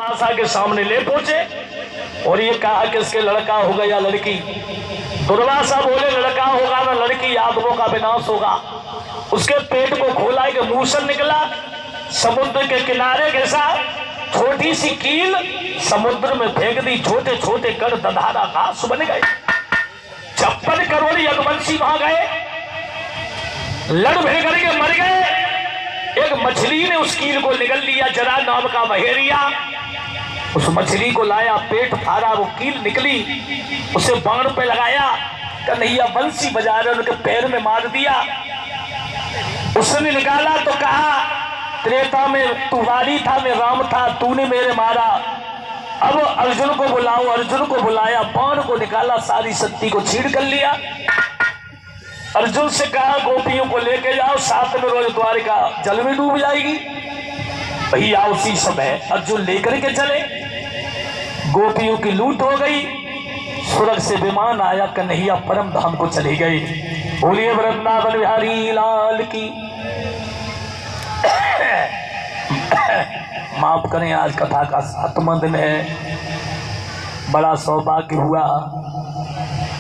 आशा के सामने ले पहुंचे और ये कहा कि इसके लड़का होगा या लड़की। दुर्वासा बोले लड़का होगा ना लड़की, यादवों का विनाश होगा। उसके पेट को खोला कि मूसल निकला, समुद्र के किनारे के साथ छोटी सी कील समुद्र में फेंक दी, छोटे छोटे कण दधारा घास बन गए। 56 करोड़ यदुवंशी वहां गए, लड़ भिड़ करके मर गए। एक मछली ने उस कील को निगल लिया, जरा नाम का बहेरिया, उस मछली को लाया, पेट फाड़ा, वो कील निकली, उसे बाण पे लगाया, कन्हैया बंसी बजा रहे उनके पैर में मार दिया। उसने निकाला तो कहा त्रेता में तू वाली था, मैं राम था, तूने मेरे मारा, अब अर्जुन को बुलाओ। अर्जुन को बुलाया, बाण को निकाला, सारी शक्ति को छीड़ कर लिया। अर्जुन से कहा गोपियों को लेके जाओ, साथ में रोज द्वारिका जल में डूब जाएगी। भैया उसी समय अर्जुन लेकर के चले, गोपियों की लूट हो गई, स्वर्ग से विमान आया, कन्हैया परम धाम को चले गए। बोलिए वृंदावन बिहारी लाल की। माफ करें, आज कथा का 7वां दिन है। बड़ा सौभाग्य हुआ